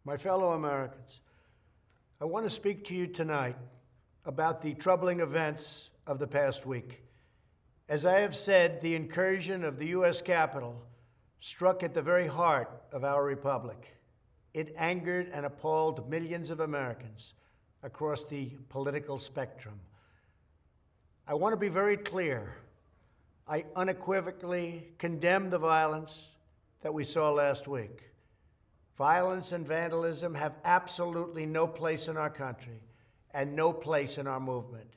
My fellow Americans, I want to speak to you tonight about the troubling events of the past week. As I have said, the incursion of the U.S. Capitol struck at the very heart of our republic. It angered and appalled millions of Americans across the political spectrum. I want to be very clear. I unequivocally condemn the violence that we saw last week. Violence and vandalism have absolutely no place in our country and no place in our movement.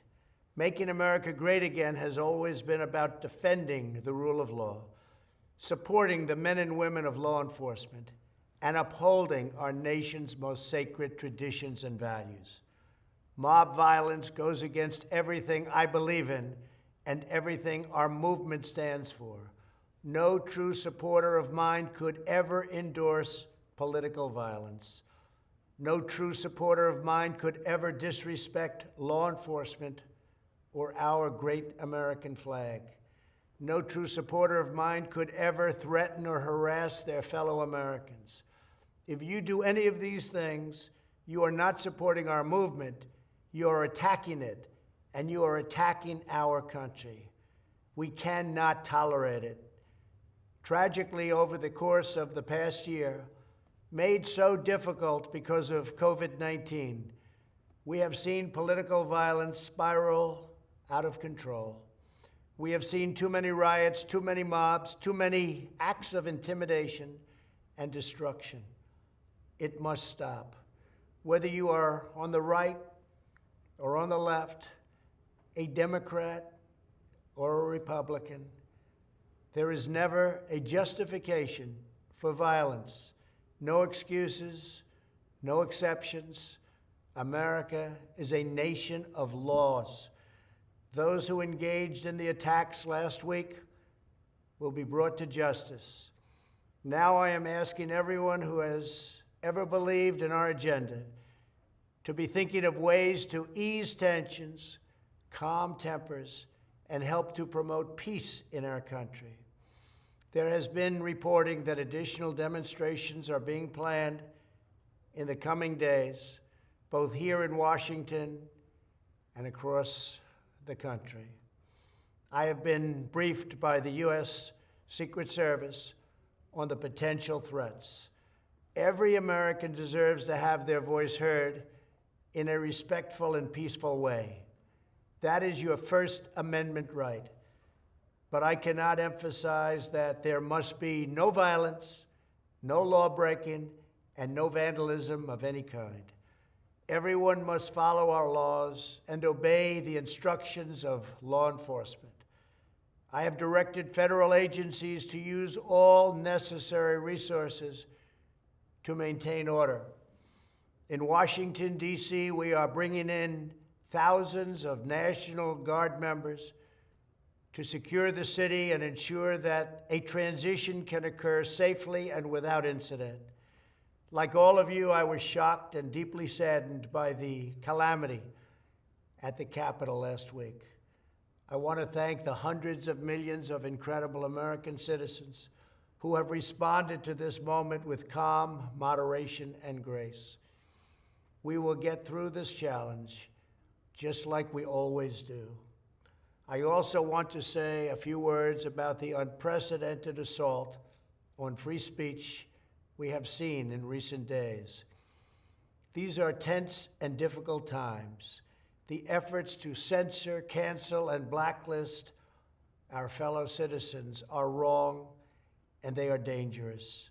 Making America great again has always been about defending the rule of law, supporting the men and women of law enforcement, and upholding our nation's most sacred traditions and values. Mob violence goes against everything I believe in and everything our movement stands for. No true supporter of mine could ever endorse political violence. No true supporter of mine could ever disrespect law enforcement or our great American flag. No true supporter of mine could ever threaten or harass their fellow Americans. If you do any of these things, you are not supporting our movement, you are attacking it, and you are attacking our country. We cannot tolerate it. Tragically, over the course of the past year, made so difficult because of COVID-19, we have seen political violence spiral out of control. We have seen too many riots, too many mobs, too many acts of intimidation and destruction. It must stop. Whether you are on the right or on the left, a Democrat or a Republican, there is never a justification for violence. No excuses, no exceptions. America is a nation of laws. Those who engaged in the attacks last week will be brought to justice. Now I am asking everyone who has ever believed in our agenda to be thinking of ways to ease tensions, calm tempers, and help to promote peace in our country. There has been reporting that additional demonstrations are being planned in the coming days, both here in Washington and across the country. I have been briefed by the U.S. Secret Service on the potential threats. Every American deserves to have their voice heard in a respectful and peaceful way. That is your First Amendment right. But I cannot emphasize that there must be no violence, no law-breaking, and no vandalism of any kind. Everyone must follow our laws and obey the instructions of law enforcement. I have directed federal agencies to use all necessary resources to maintain order. In Washington, D.C., we are bringing in thousands of National Guard members to secure the city and ensure that a transition can occur safely and without incident. Like all of you, I was shocked and deeply saddened by the calamity at the Capitol last week. I want to thank the hundreds of millions of incredible American citizens who have responded to this moment with calm, moderation, and grace. We will get through this challenge just like we always do. I also want to say a few words about the unprecedented assault on free speech we have seen in recent days. These are tense and difficult times. The efforts to censor, cancel, and blacklist our fellow citizens are wrong, and they are dangerous.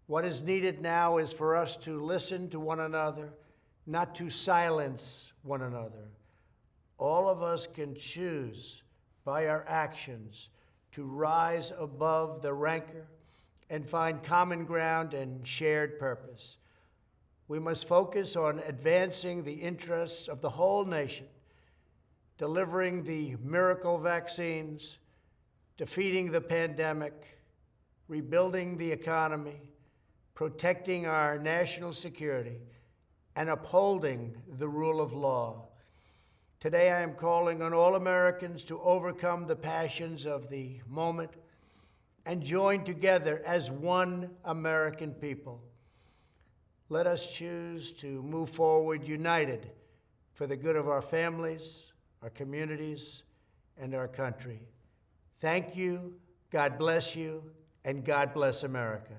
What is needed now is for us to listen to one another, not to silence one another. All of us can choose by our actions to rise above the rancor and find common ground and shared purpose. We must focus on advancing the interests of the whole nation, delivering the miracle vaccines, defeating the pandemic, rebuilding the economy, protecting our national security, and upholding the rule of law. Today, I am calling on all Americans to overcome the passions of the moment and join together as one American people. Let us choose to move forward united for the good of our families, our communities, and our country. Thank you, God bless you, and God bless America.